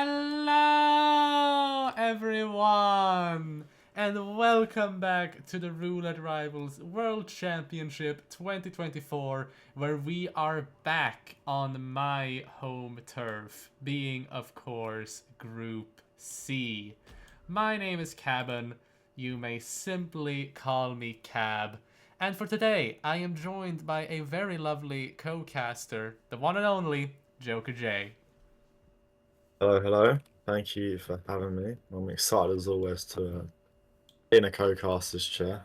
Hello, everyone, and welcome back to the Roulette Rivals World Championship 2024, where we are back on my home turf, being, of course, Group C. My name is Cabin. You may simply call me Cab. And for today, I am joined by a very lovely co-caster, the one and only jokerj. Hello, hello. Thank you for having me. I'm excited as always to in a co-caster's chair.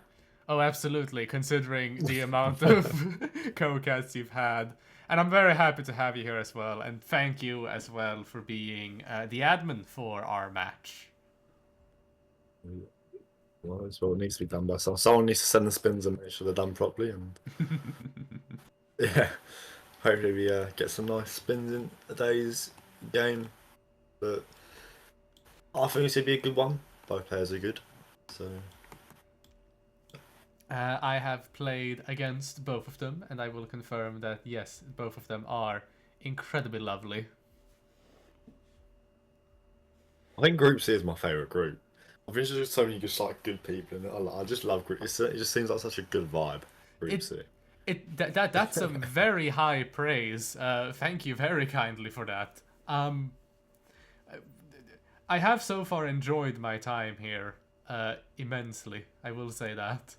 Oh, absolutely, considering the amount of co-casts you've had. And I'm very happy to have you here as well. And thank you as well for being the admin for our match. Well, it's what needs to be done by someone. Someone needs to send the spins and make sure they're done properly. And yeah, hopefully we get some nice spins in today's game. But I think it's gonna be a good one. Both players are good, so I have played against both of them, and I will confirm that yes, both of them are incredibly lovely. I think Group C is my favorite group. I think there's just so many just like good people, and I just love Group. It just seems like such a good vibe. Group C. That's some very high praise. Thank you very kindly for that. I have so far enjoyed my time here immensely. I will say that.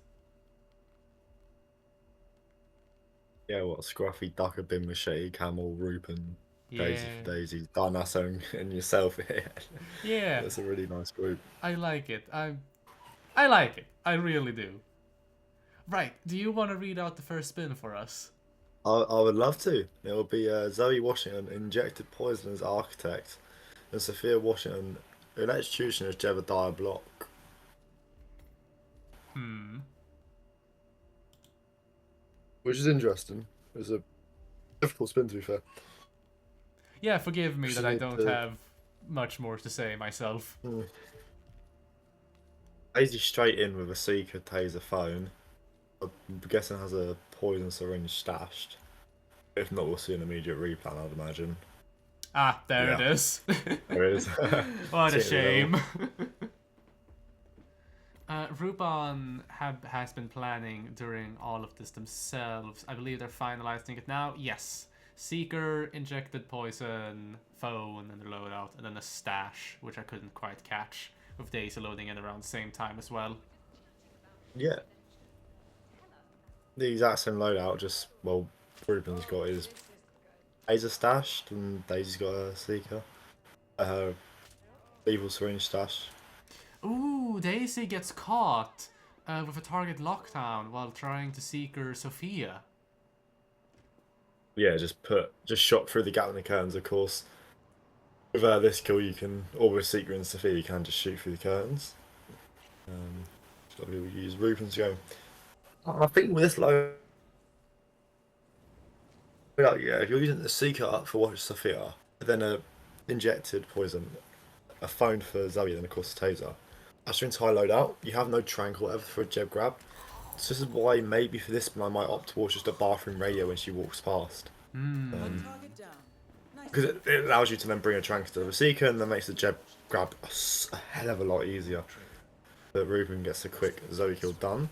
Yeah, what Scruffy, Ducker, Bin, Machete, Camel, Rupan, Crazy4Daisy, Darnasso, and yourself. Yeah, That's a really nice group. I like it. I like it. I really do. Right, do you want to read out the first spin for us? I would love to. It will be Zoe Washington, injected poison as architect, and Sophia Washington, electrocution as Jebediah Block. Which is interesting. It's a difficult spin, to be fair. Yeah, forgive me that I don't have much more to say myself. Daisy straight in with a Seeker Taser phone. I'm guessing has a poison syringe stashed. If not, we'll see an immediate replan, I'd imagine. Ah, there it Yeah. is. There it is. What a shame. Rupan has been planning during all of this themselves. I believe they're finalizing it now. Yes. Seeker, injected poison, phone, and the loadout, and then a stash, which I couldn't quite catch, with Daisy loading in around the same time as well. Yeah. The exact same loadout, just, well, Ruben's got his Taser stashed, and Daisy's got a Seeker. Her lethal syringe stashed. Ooh, Daisy gets caught with a target lockdown while trying to Seeker Sophia. Yeah, just shot through the gap in the curtains, of course. With this kill, you can, or with Seeker and Sophia, you can just shoot through the curtains. So we use Ruben to go. I think with this loadout, yeah, if you're using the Seeker up for Watch Sophia, then a injected poison, a phone for Zoe, then of course a taser. As your entire loadout, you have no trank or whatever for a jeb grab. So this is why maybe for this one I might opt towards just a bathroom radio when she walks past. Because it allows you to then bring a trank to the Seeker and then makes the jeb grab a hell of a lot easier. But Ruben gets a quick Zoe kill done.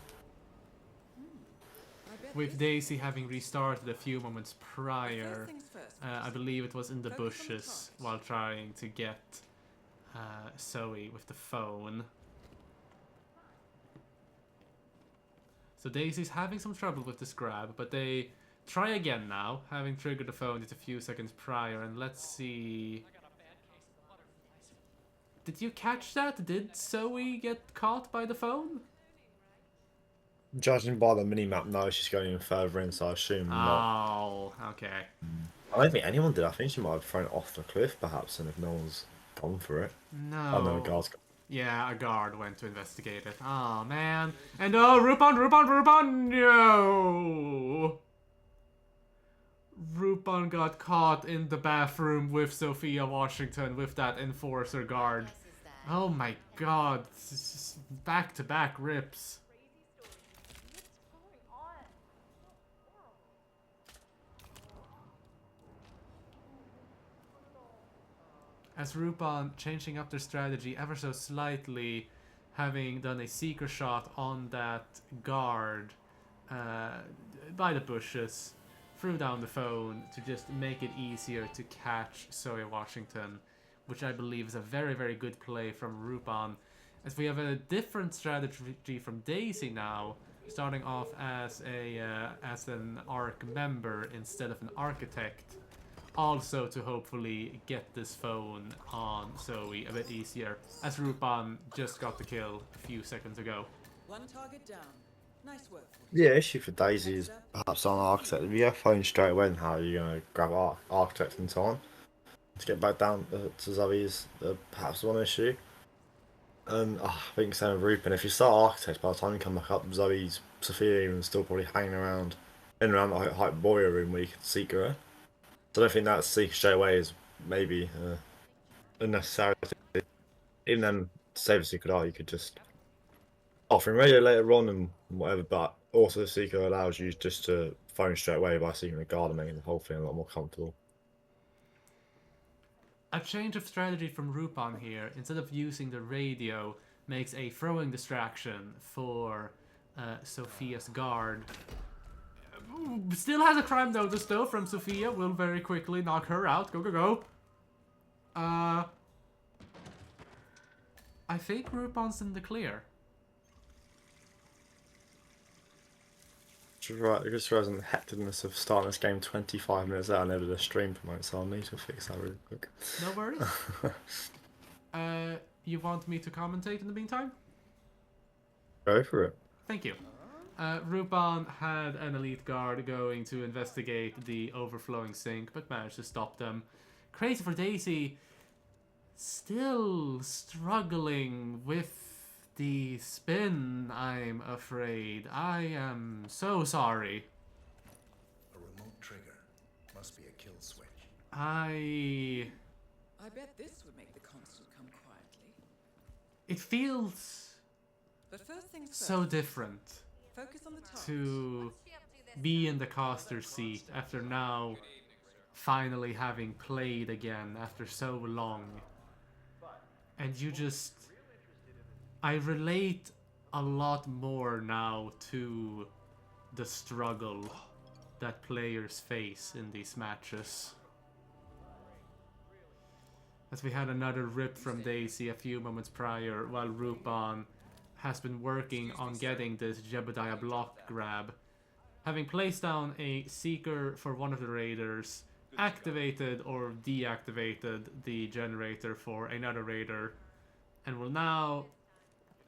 With Daisy having restarted a few moments prior, I believe it was in the bushes while trying to get Zoe with the phone. So Daisy's having some trouble with this grab, but they try again now, having triggered the phone just a few seconds prior, and let's see... Did you catch that? Did Zoe get caught by the phone? Judging by the minimap, no, she's going even further in, so I assume not. Oh, okay. I don't think anyone did. I think she might have thrown it off the cliff, perhaps, and if no one's gone for it. No. Oh, no, guards. Yeah, a guard went to investigate it. Oh, man. And oh, Rupan, no! Rupan got caught in the bathroom with Sophia Washington with that enforcer guard. Oh my god. It's just back-to-back rips. as Rupan changing up their strategy ever so slightly, having done a seeker shot on that guard by the bushes, threw down the phone to just make it easier to catch Soya Washington, which I believe is a very, very good play from Rupan. As we have a different strategy from Daisy now, starting off as an ARC member instead of an architect, also to hopefully get this phone on Zoe a bit easier, as Rupan just got the kill a few seconds ago. One target down. Nice work. Yeah, issue for Daisy is perhaps on architect. If you have phone straight away, then how are you going to grab architect in time to get back down to Zoe is perhaps one issue. And I think same with Rupin. If you start architect, by the time you come back up, Zoe's Sophia even still probably hanging around in and around the hype warrior room where you could seek her. So I don't think that seek straight away is maybe unnecessary. Even then, to save a secret art, you could just offer him radio later on and whatever, but also the seeker allows you just to phone straight away by seeking the guard and making the whole thing a lot more comfortable. A change of strategy from Rupan here, instead of using the radio, makes a throwing distraction for Sophia's guard. Still has a crime notice though from Sophia, will very quickly knock her out. Go, go, go. I think Rupan's in the clear. Just realising the hecticness of starting this game 25 minutes out and never the stream promote, so I'll need to fix that really quick. No worries. You want me to commentate in the meantime? Go for it. Thank you. Rupan had an elite guard going to investigate the overflowing sink, but managed to stop them. Crazy4Daisy still struggling with the spin, I'm afraid. I am so sorry. A remote trigger. Must be a kill switch. I bet this would make the constant come quietly. It feels But first things first. so different Focus on the target. to be in the caster seat after now finally having played again after so long. And you just... I relate a lot more now to the struggle that players face in these matches. As we had another rip from Daisy a few moments prior, while Rupan has been working on getting this Jebediah block grab. Having placed down a Seeker for one of the raiders, activated or deactivated the generator for another raider, and will now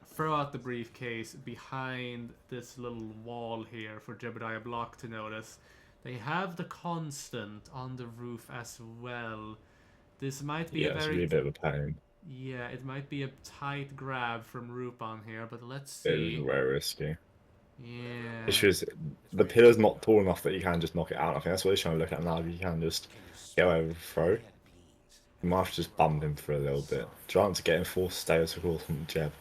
throw out the briefcase behind this little wall here for Jebediah block to notice. They have the constant on the roof as well. This might be a very... a bit of a pain. Yeah, it might be a tight grab from Rupan here, but let's see. It is very risky. Yeah. Issue is, the pillar's not tall enough that you can just knock it out. I think that's what he's trying to look at now. If you can just get away with a throw. You might have to just bump him for a little bit. Trying to get him forced status of course from Jeb.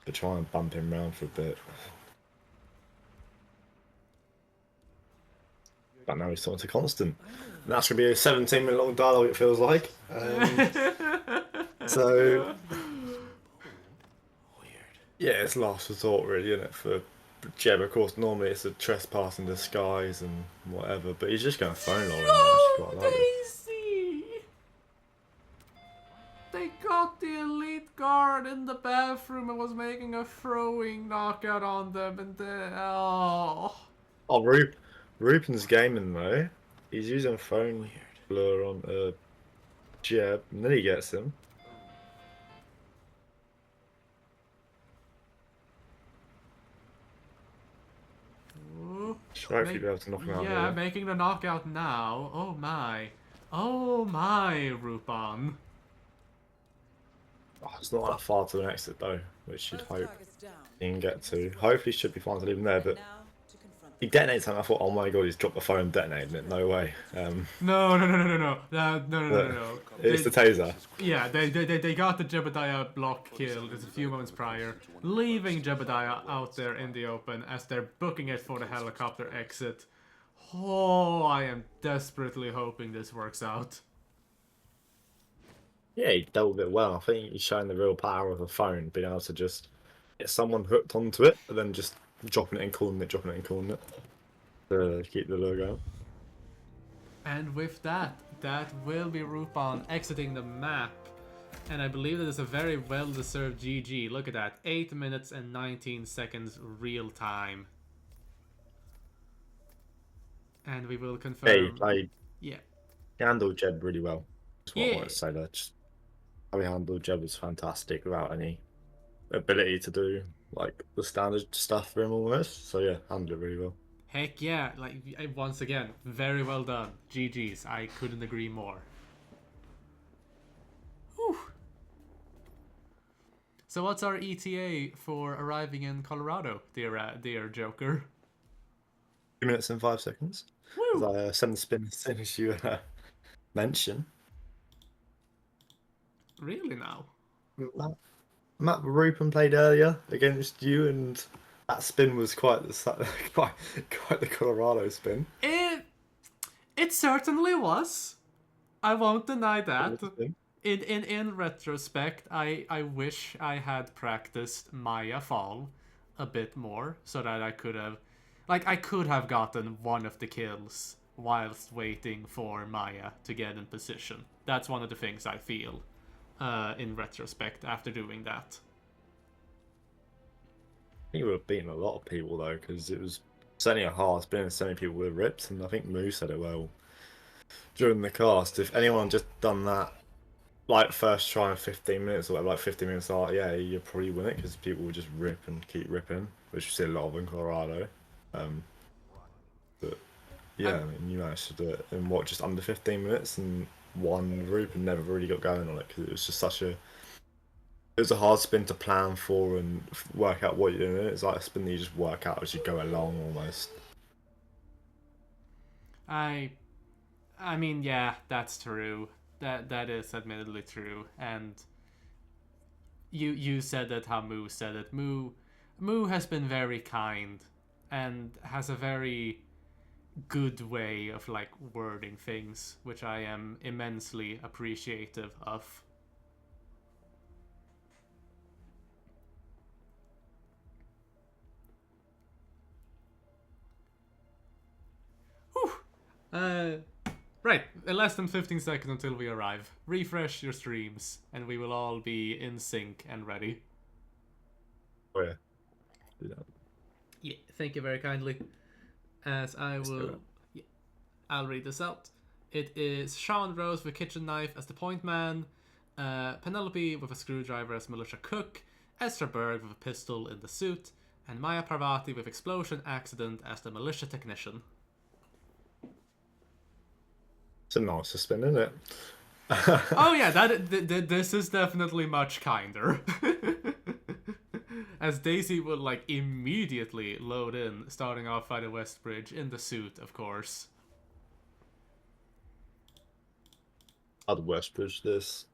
But try and bump him around for a bit. But now he's starting to constant. And that's going to be a 17-minute long dialogue, it feels like. So... yeah, it's last resort really, isn't it, for Jeb. Of course, normally it's a trespass in disguise and whatever, but he's just going to phone Lauren. No, Daisy! They got the elite guard in the bathroom and was making a throwing knockout on them, and then... Oh, Rupan's gaming though. He's using a phone blur on Jeb, and then he gets him. Should hopefully be able to knock him out. yeah, here. making the knockout now. Oh my. Oh my, Rupan. Oh, it's not that far to an exit though, which you'd Both hope targets down. he can get to. Hopefully should be fine to leave him there, but Now to confront he detonates and I thought, oh my god, he's dropped the phone and detonated it. No way. No. No. It's the taser. Yeah, they got the Jebediah block kill just a few moments prior, leaving Jebediah out there in the open as they're booking it for the helicopter exit. Oh, I am desperately hoping this works out. Yeah, he dealt with it well. I think he's shown the real power of a phone, being able to just get someone hooked onto it, and then just dropping it and calling it, dropping it and calling it to keep the lure going. And with that, that will be Rupan exiting the map. And I believe that is a very well-deserved GG. Look at that. 8 minutes and 19 seconds real time. And we will confirm. Hey, Yeah. he handled Jed really well. That's what I Yeah. wanted to say there. Just how he handled Jed was fantastic without any ability to do like the standard stuff for him almost. So yeah, handled it really well. Heck yeah. Like, once again, very well done. GG's. I couldn't agree more. Whew. So what's our ETA for arriving in Colorado, dear Joker? 2 minutes and 5 seconds. Woo! As I send the spin as soon as you mention. Really now? Matt Rupen played earlier against you, and that spin was quite the Colorado spin. It certainly was. I won't deny that. Spin. In retrospect, I wish I had practiced Maya Fall a bit more so that I could have gotten one of the kills whilst waiting for Maya to get in position. That's one of the things I feel in retrospect after doing that. I think you would have beaten a lot of people though, because it was certainly a hard spin and so many people were ripped, and I think Moo said it well during the cast. If anyone had just done that like first try in 15 minutes or whatever, like 15 minutes out, yeah, you'd probably win it because people would just rip and keep ripping, which you see a lot of in Colorado. But yeah, I mean, you managed to do it in what, just under 15 minutes and one group, and never really got going on it because it was just it was a hard spin to plan for and work out what you're doing. It's like a spin that you just work out as you go along almost. I mean, yeah, that's true. That is admittedly true. And you said it how Moo said it. Moo has been very kind and has a very good way of like wording things, which I am immensely appreciative of. Whew. Right, less than 15 seconds until we arrive. Refresh your streams, and we will all be in sync and ready. Oh yeah. Do that. Yeah, thank you very kindly. As I will... Yeah, I'll read this out. It is Sean Rose with kitchen knife as the point man, Penelope with a screwdriver as militia cook, Esther Berg with a pistol in the suit, and Maya Parvati with explosion accident as the militia technician. It's a nicer spin, isn't it? Oh yeah, this is definitely much kinder. As Daisy will like immediately load in, starting off by the West Bridge in the suit, of course. I'd West Bridge this.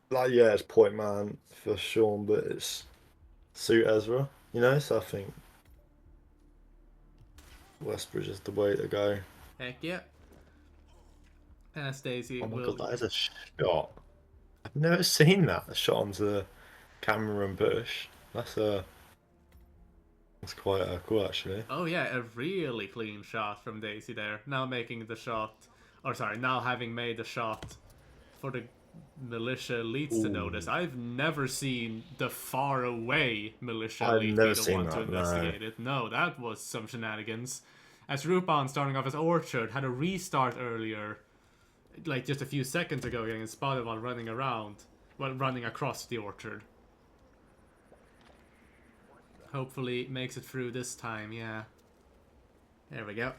Like, yeah, it's point man for Sean, but it's suit Ezra, you know. So I think West Bridge is the way to go. Heck yeah. As Daisy Oh my will... god, that is a shot. I've never seen that. A shot onto the camera and bush. That's quite cool actually. Oh yeah, a really clean shot from Daisy there. Now making the shot, or sorry, now having made the shot for the militia elites to notice. I've never seen the far away militia elite be the one to investigate it. No, that was some shenanigans. As Rupan, starting off as Orchard, had a restart earlier, like just a few seconds ago, getting spotted while running across the orchard. Hopefully makes it through this time, yeah. There we go.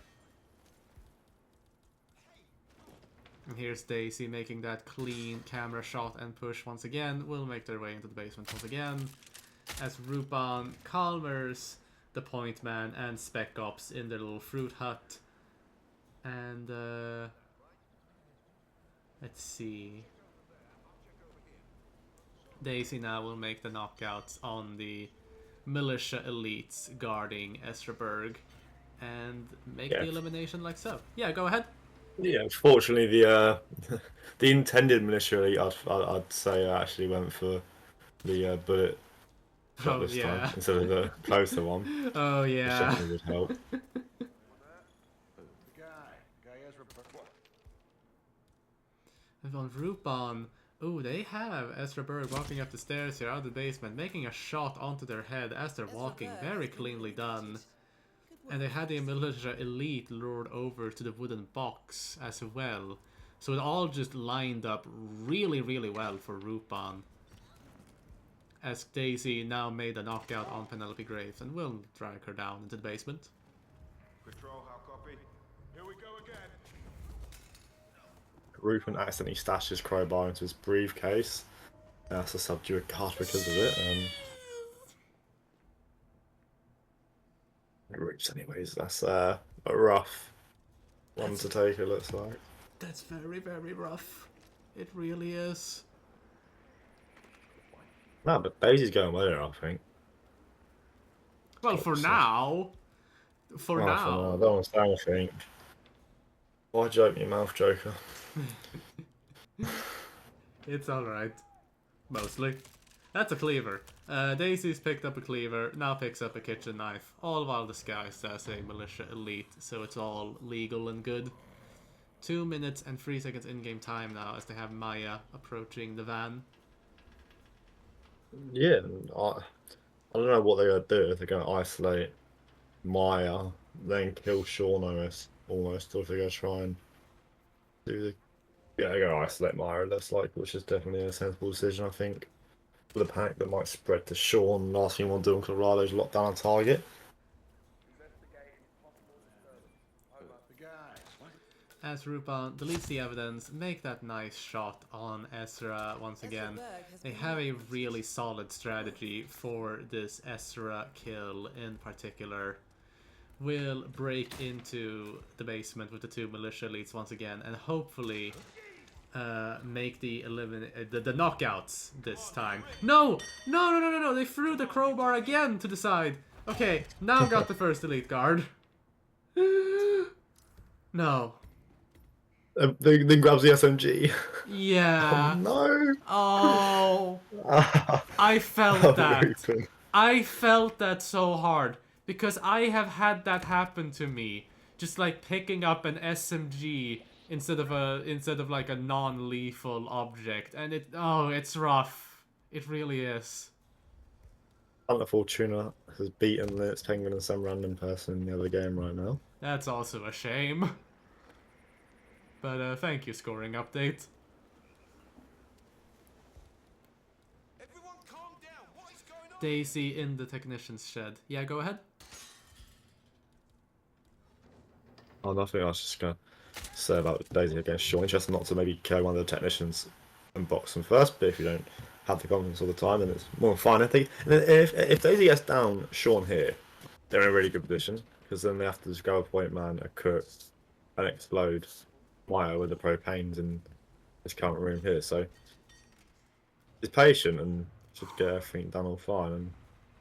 And here's Daisy making that clean camera shot and push once again. Will make their way into the basement once again. As Rupan calmers the point man and Spec Ops in their little fruit hut. And let's see. Daisy now will make the knockouts on the militia elites guarding Estraberg and make the elimination like so. Yeah, go ahead. Yeah, fortunately, the the intended militia elite, I'd say, actually went for the bullet shot Oh this time yeah. instead of the closer one, Oh which yeah. definitely would help. The guy Ezra. What? And on Rupan, oh, they have Ezra Berg walking up the stairs here out of the basement, making a shot onto their head as they're walking. Very cleanly done. And they had the militia elite lured over to the wooden box as well. So it all just lined up really, really well for Rupan. As Daisy now made a knockout on Penelope Graves and will drag her down into the basement. Control, how copy? Here we go again. Rupin accidentally stashed his crowbar into his briefcase. That's a subdue card because of it. Rich, anyways, that's a rough one to take, it looks like. That's very, very rough. It really is. No, but Daisy's going well here, I think. Well, for now. For Oh, now. I don't want to say anything. Why'd you open your mouth, Joker? It's alright. Mostly. That's a cleaver. Daisy's picked up a cleaver, now picks up a kitchen knife, all while disguised as a militia elite, so it's all legal and good. 2 minutes and 3 seconds in-game time now as they have Maya approaching the van. Yeah, I don't know what they're going to do. If they're going to isolate Maya, then kill Sean almost, or if they're going to try and do the... Yeah, they're going to isolate Maya, it looks like, which is definitely a sensible decision, I think. With a panic that might spread to Sean, last thing you want to do on Colorado's lock down a target. The guy. What? As Rupan deletes the evidence, make that nice shot on Ezra once again. They have a really solid strategy for this Ezra kill in particular. Will break into the basement with the 2 militia elites once again and hopefully make the knockouts this time. No! No! They threw the crowbar again to the side. Okay, now got the first elite guard. No. Then grabs the SMG. Yeah. No! Oh. I felt Oh, that. Rupin. I felt that so hard. Because I have had that happen to me. Just like picking up an SMG instead of like a non-lethal object. And it's rough. It really is. Hunter Fortuna has beaten Linux Penguin and some random person in the other game right now. That's also a shame. But thank you, scoring update. Everyone calm down. What is going on? Daisy in the technician's shed. Yeah, go ahead. Oh, nothing. I was just gonna say about Daisy against Sean. Interesting not to maybe kill one of the technicians and box them first, but if you don't have the confidence all the time, then it's more fun. I think. And then if Daisy gets down Sean here, they're in a really good position because then they have to just go a point man, a cook, and explode Maya with the propanes in this current room here. So he's patient and should get everything done all fine. And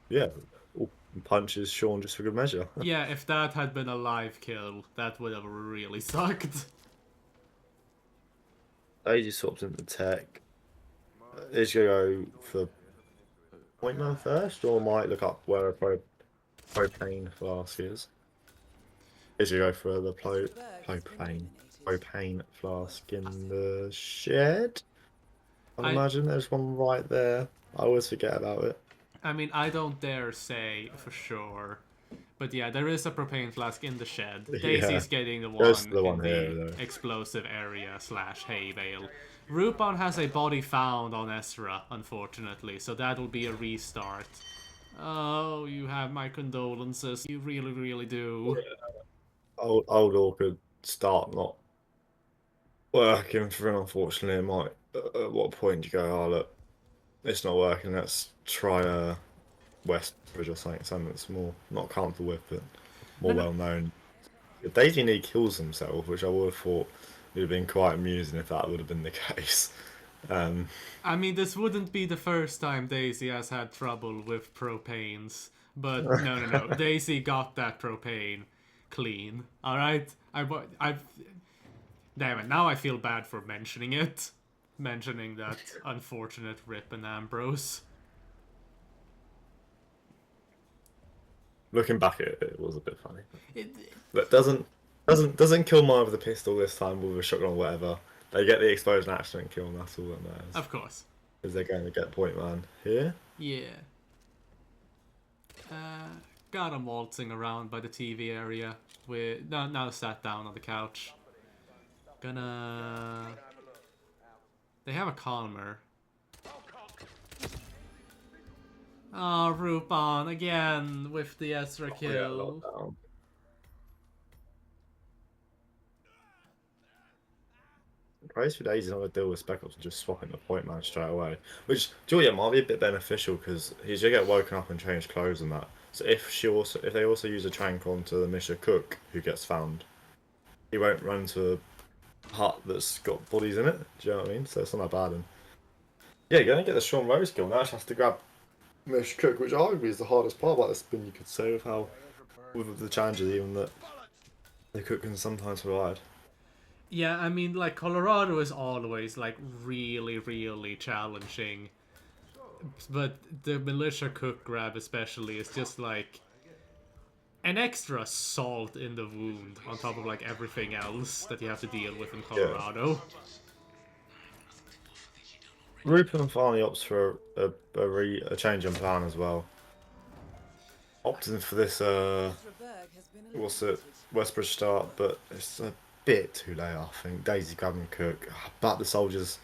yeah, punches Sean just for good measure. Yeah, if that had been a live kill, that would have really sucked. Daisy swaps into tech. Is gonna go for point man first, or might look up where a propane flask is. Is gonna go for the propane flask in the shed. I imagine there's one right there. I always forget about it. I mean, I don't dare say for sure. But yeah, there is a propane flask in the shed. Daisy's getting the one in the explosive area / hay bale. Rupan has a body found on Ezra, unfortunately, so that'll be a restart. Oh, you have my condolences. You really, really do. Old awkward start not working for him, unfortunately. It might. At what point do you go, oh, look, it's not working, let's try a Westbridge or something that's more, not comfortable with, but more well known. If Daisy nearly kills himself, which I would have thought would have been quite amusing if that would have been the case. I mean, this wouldn't be the first time Daisy has had trouble with propanes. But no. Daisy got that propane clean. Alright? Damn it, now I feel bad for mentioning it. Mentioning that unfortunate Rip and Ambrose. Looking back at it, it was a bit funny. It, But doesn't kill mine with a pistol this time with a shotgun or whatever. They get the explosion action and kill them, that's all that matters. of course. Because they're going to get point man here. Yeah. Got him waltzing around by the TV area. With now sat down on the couch. Gonna. They have a calmer. Oh, Rupan again with the Ezra kill. Lockdown. Crazy4Daisy is not going to deal with Spec Ops and just swapping the point man straight away. Which, Julia might be a bit beneficial because he's going to get woken up and change clothes and that. So if they also use a trank onto the Misha Cook who gets found, he won't run into a hut that's got bodies in it. Do you know what I mean? So it's not that bad. And yeah, you're going to get the Sean Rose kill. Now she has to grab Misha Cook, which arguably is the hardest part about this spin, you could say, with how with the challenges even that the Cook can sometimes provide. Yeah, I mean, like, Colorado is always, like, really, really challenging. But the Militia Cook grab especially is just, like, an extra salt in the wound on top of, like, everything else that you have to deal with in Colorado. Rupan finally opts for a change in plan as well. Opting for this, what's it, Westbridge start, but it's a bit too late, I think. Daisy grabbing Cook, but the soldiers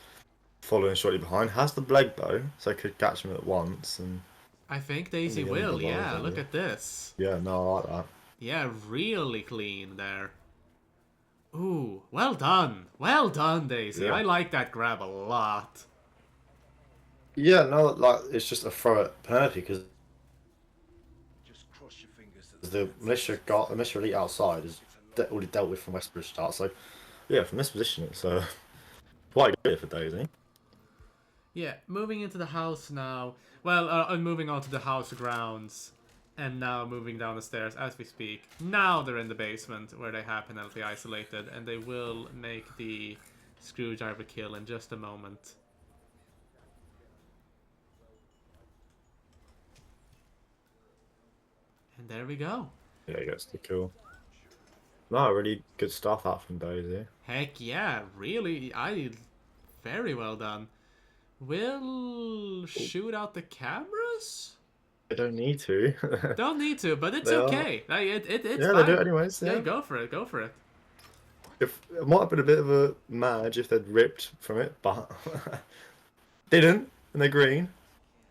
following shortly behind. Has the Blade though, so could catch him at once. And I think Daisy will, yeah, look at this. Yeah, no, I like that. Yeah, really clean there. Ooh, well done. Well done, Daisy. Yeah. I like that grab a lot. Yeah, no, like, it's just a throw at penalty because Just cross your fingers that the militia elite outside is already dealt with from Westbridge start. So, yeah, from this position, it's quite good for Daisy. Yeah, moving into the house now. Well, moving on to the house grounds. And now moving down the stairs as we speak. Now they're in the basement where they have penalty isolated. And they will make the screwdriver kill in just a moment. And there we go. Yeah, he gets the kill. No, really good stuff out from Daisy. Heck yeah, really, very well done. We'll shoot out the cameras? They don't need to. Don't need to, but it's They okay. It's yeah, fine. they do it anyways. Yeah, Yeah. go for it, go for it. If it might have been a bit of a merge if they'd ripped from it, but didn't, and they're green.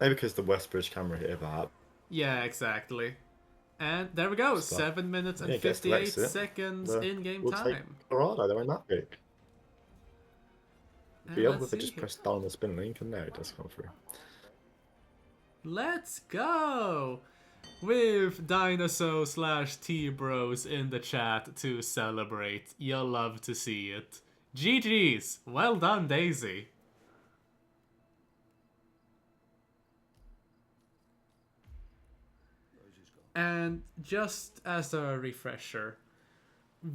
Maybe because the Westbridge camera here, perhaps. Yeah, exactly. And there we go, Stuff. 7 minutes and Yeah, gets to 58 exit. seconds But in-game we'll take time. Colorado, they're in that big. And Be able let's to see just here. press down the spin link, and there it does come through. Let's go! With Dinosaur / T-Bros in the chat to celebrate. You'll love to see it. GG's! Well done, Daisy. And just as a refresher,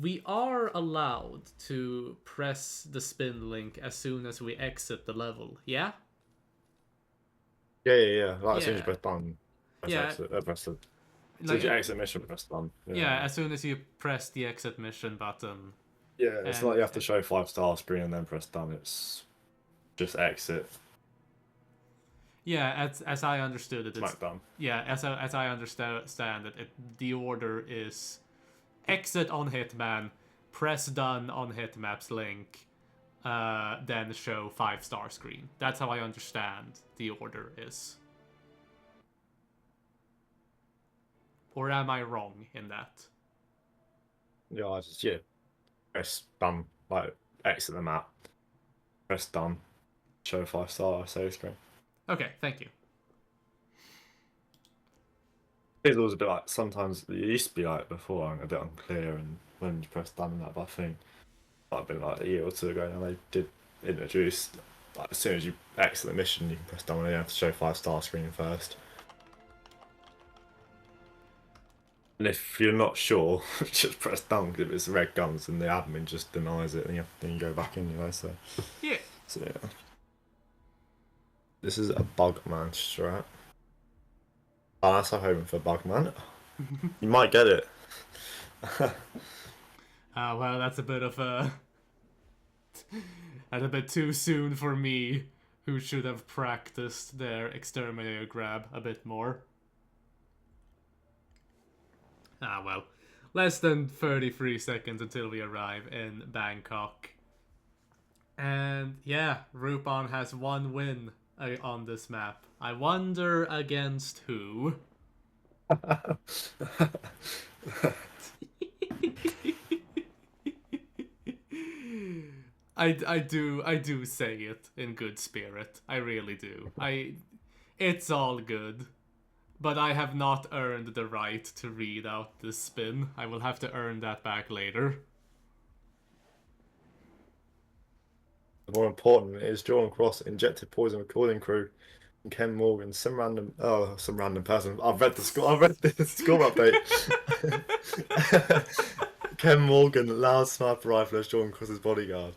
we are allowed to press the spin link as soon as we exit the level, yeah? Yeah. Like as soon as Yeah. you press done, press Yeah. exit, press the. As soon Like as you exit mission, press done. yeah, as soon as you press the exit mission button. Yeah, it's And- not you have to show 5-star screen and then press done. It's just exit, Yeah, as I understood it, it's smack done. yeah, as I understand it, the order is exit on Hitman, press done on Hitmap's link, then show 5-star screen. That's how I understand the order is. Or am I wrong in that? Yeah, I just press done, like exit the map, press done, show 5-star save screen. Okay, thank you. It's always a bit like sometimes it used to be like before a bit unclear, and when you press done and that, but I think might have been like a year or two ago now they did introduce like as soon as you exit the mission you can press done and you have to show 5-star screen first. And if you're not sure, just press done. 'Cause if it's red guns, and the admin just denies it, and then you go back in, So, Yeah. so yeah. This is a Bugman strat. Oh, that's I'm hoping for Bugman. You might get it. Well, that's a bit of a... that's a bit too soon for me, who should have practiced their exterminator grab a bit more. Well. Less than 33 seconds until we arrive in Bangkok. And yeah, Rupan has one win on this map. I wonder against who? I do say it in good spirit. I really do. It's all good. But I have not earned the right to read out this spin. I will have to earn that back later. The more important is Jordan Cross injected poison recording crew and Ken Morgan, some random person. I've read the score update. Ken Morgan, loud sniper rifle as Jordan Cross's bodyguard.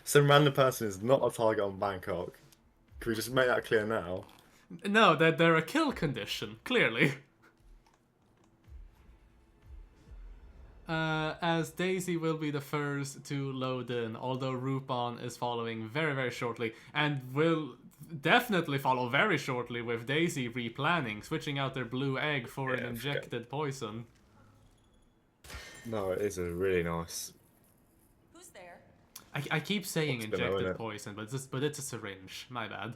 Some random person is not a target on Bangkok. Can we just make that clear now? No, that they're a kill condition, clearly. As Daisy will be the first to load in, although Rupan is following very, very shortly, and will definitely follow very shortly with Daisy replanning, switching out their blue egg for an injected poison. No, it is a really nice. Who's there? I keep saying What's below injected it? poison, but it's a syringe. My bad.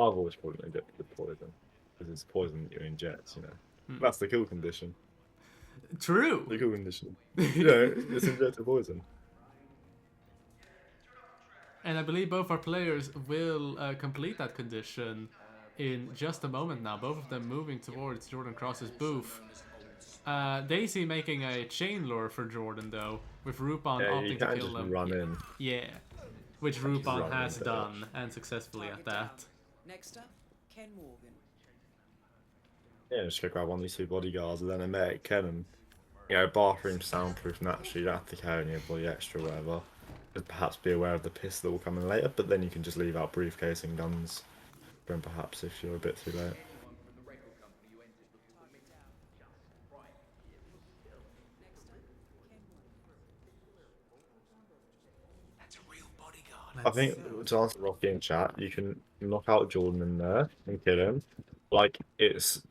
I've always called it injected poison because it's poison that you inject. That's the kill condition. True. The kill condition. It's injected poison. And I believe both our players will complete that condition in just a moment now. Both of them moving towards Jordan Cross's booth. Daisy making a chain lure for Jordan though, with Rupan opting to kill just them. run in. Yeah, which Rupan run has in, done, and successfully at that. Next up, Ken Morgan. Yeah, just go grab one of these two bodyguards and then a medic, Ken, and bathroom soundproof naturally. You don't have to carry any body extra or whatever. Just perhaps be aware of the piss that will come in later, but then you can just leave out briefcase and guns. Then perhaps if you're a bit too late. I think to answer Rocky in chat, you can knock out Jordan in there and kill him. Like it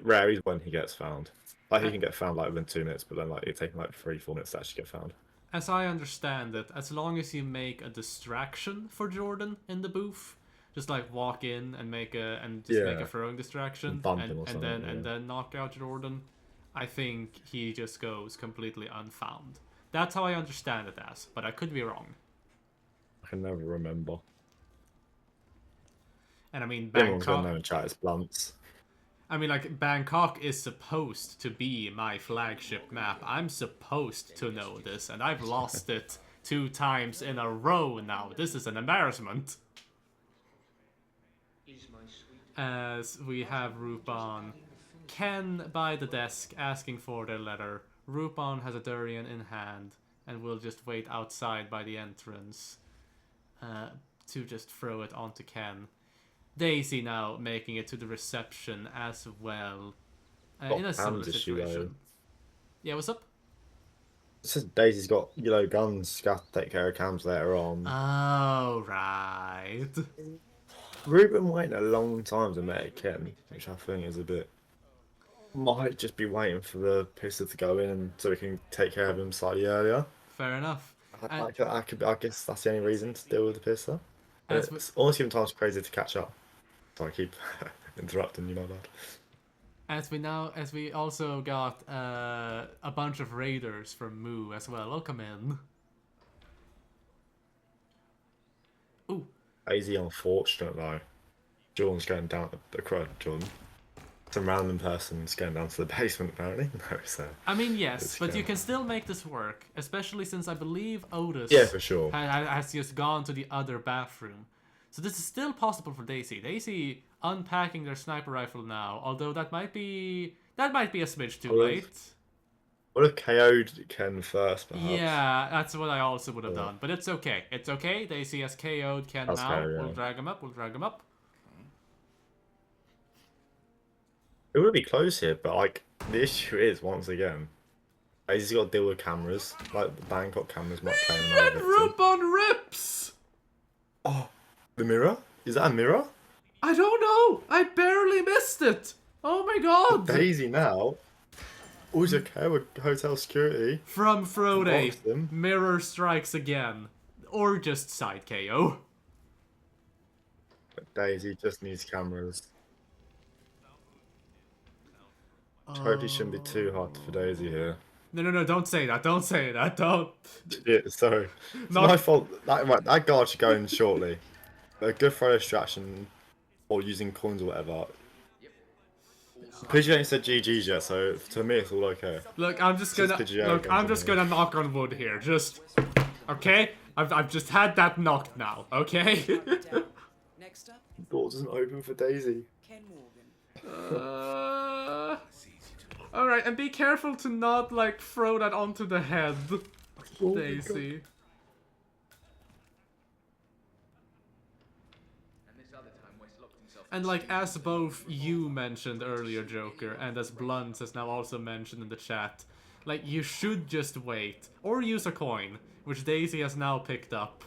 varies when he gets found. Like he can get found like within 2 minutes, but then like it's taking like 3-4 minutes to actually get found. As I understand it, as long as you make a distraction for Jordan in the booth, just like walk in and make a throwing distraction, Bump him or something, and then knock out Jordan, I think he just goes completely unfound. That's how I understand it as, but I could be wrong. I can never remember. And I mean, Everyone's gonna Bangkok. know in chat it's blunts. I mean, like, Bangkok is supposed to be my flagship map. I'm supposed to know this, and I've lost it 2 times in a row now. This is an embarrassment. As we have Rupan, Ken by the desk asking for their letter. Rupan has a durian in hand and will just wait outside by the entrance to just throw it onto Ken. Daisy now making it to the reception as well. In a similar situation. Yeah, what's up? It says Daisy's got yellow guns, got to take care of cams later on. Oh, right. We've been waiting a long time to make Ken, which I think is a bit... Might just be waiting for the pisser to go in and so we can take care of him slightly earlier. Fair enough. I guess that's the only reason to deal with the pisser. As It's almost even times crazy to catch up. So I keep interrupting you, my bad. As we also got a bunch of raiders from Moo as well. Welcome in. Ooh. Crazy unfortunate though. Jordan's going down the crowd, Jordan. Some random person's going down to the basement apparently. No, so I mean, yes, but you can still make this work, especially since I believe Otis yeah, for sure. has just gone to the other bathroom. So this is still possible for Daisy. Daisy unpacking their sniper rifle now, although that might be a smidge too late. Would have KO'd Ken first, perhaps. Yeah, that's what I also would have Yeah. done. But it's okay. It's okay. Daisy has KO'd Ken That's now. fair, yeah. We'll drag him up. We'll drag him up. It would be close here, but like the issue is once again, Daisy's got to deal with cameras. Like the Bangkok cameras might play another And victim. Rupon rips! Oh, the mirror? Is that a mirror? I don't know! I barely missed it! Oh my god! Daisy now. Always okay with hotel security. From Frote, Boxed him. mirror strikes again. Or just side KO. But Daisy just needs cameras. Hopefully shouldn't be too hard for Daisy here. No, don't say that. Don't say that. Don't. Yeah, sorry. It's Not- my fault. That guard should go in shortly. A good throw distraction or using coins or whatever. Pidgey ain't said GG's yet, so to me it's all okay. Look, I'm just gonna knock on wood here. Just okay. I've just had that knocked now. Okay. Down. Next up, Doors isn't open for Daisy. Ken Morgan. All right, and be careful to not like throw that onto the head, Oh my Daisy. And like as both you mentioned earlier, Joker, and as Blunt has now also mentioned in the chat, like you should just wait or use a coin, which Daisy has now picked up.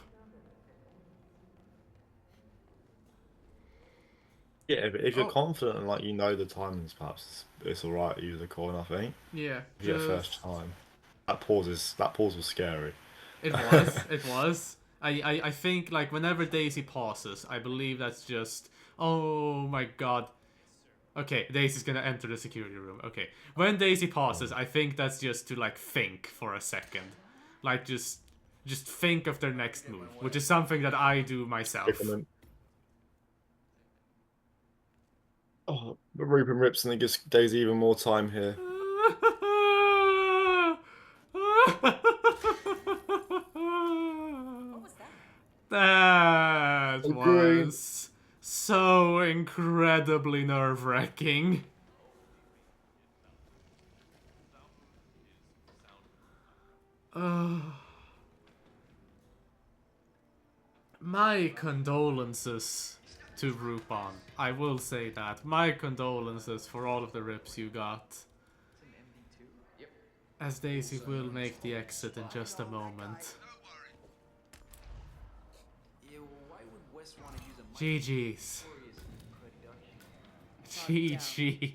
Yeah, but if you're confident and like you know the timings, perhaps it's alright to use a coin. I think. Yeah, If you get first time. That pause was scary. It was. It was. I think like whenever Daisy pauses, I believe that's just oh my god. Okay, Daisy's gonna enter the security room. Okay, when Daisy pauses, I think that's just to like think for a second, like just think of their next move, which is something that I do myself. Oh, but Rupin rips and it gives Daisy even more time here. What was that? That Agreed. was so incredibly nerve-wracking. My condolences to Rupon. I will say that. My condolences for all of the rips you got. As Daisy will make the exit in just a moment. Yeah, why would West want to use a GG's. GG.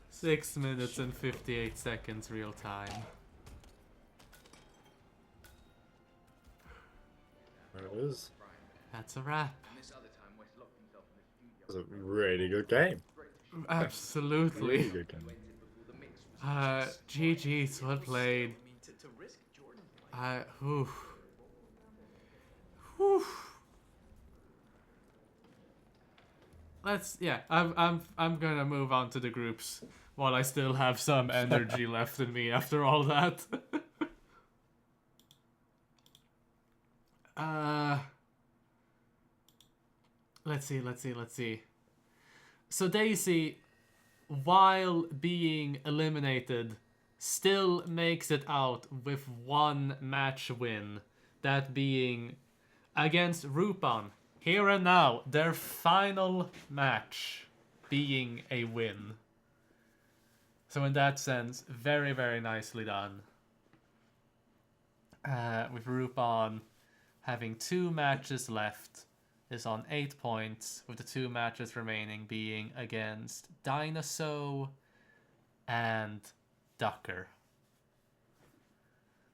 6 minutes and 58 seconds real time. There it is. That's a wrap. It was a really good game. Really Absolutely. good game. GG's, well played. Whew. I'm gonna move on to the groups while I still have some energy left in me after all that. Let's see. So Daisy, while being eliminated, still makes it out with one match win. That being against Rupon. Here and now, their final match being a win. So in that sense, very, very nicely done. With Rupon having 2 matches left, is on 8 points, with the 2 matches remaining being against Dinosaur and Ducker.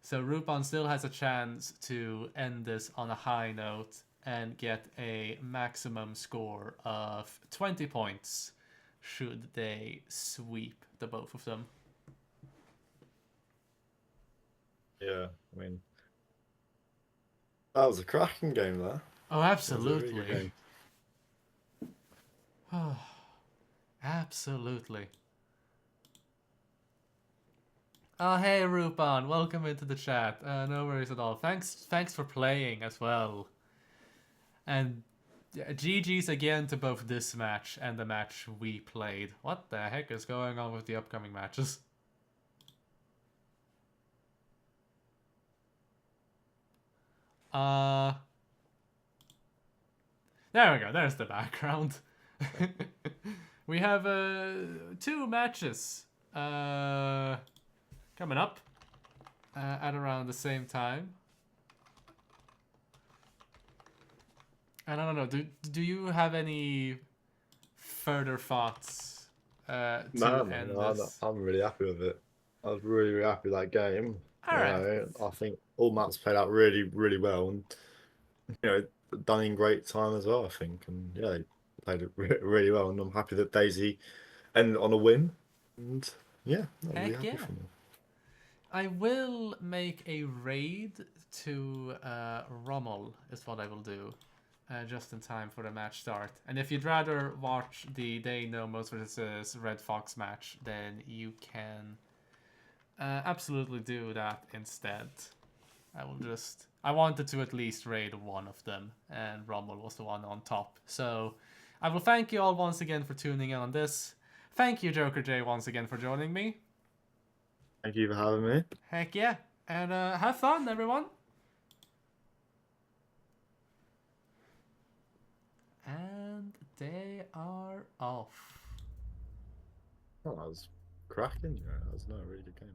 So Rupon still has a chance to end this on a high note and get a maximum score of 20 points should they sweep the both of them. Yeah, I mean, that was a cracking game there. Oh, That was a really good absolutely. game. Absolutely. Oh, hey Rupan, welcome into the chat. No worries at all. Thanks for playing as well. And GG's again to both this match and the match we played. What the heck is going on with the upcoming matches? There we go. There's the background. We have 2 matches coming up at around the same time. And I don't know. Do you have any further thoughts to end this? I'm really happy with it. I was really, really happy with that game. All right. I think all maps played out really, really well, and done in great time as well. I think, and yeah, they played it really well, and I'm happy that Daisy ended on a win. And yeah, I'm really Heck happy yeah. for them. I will make a raid to Rommel, is what I will do. Just in time for the match start. And if you'd rather watch the They Know Most versus Red Fox match, then you can absolutely do that instead. I wanted to at least raid one of them, and Rommel was the one on top. So I will thank you all once again for tuning in on this. Thank you, jokerj, once again for joining me. Thank you for having me. Heck yeah. And have fun, everyone. And they are off. Oh, that was cracking. Yeah, that was a really good game.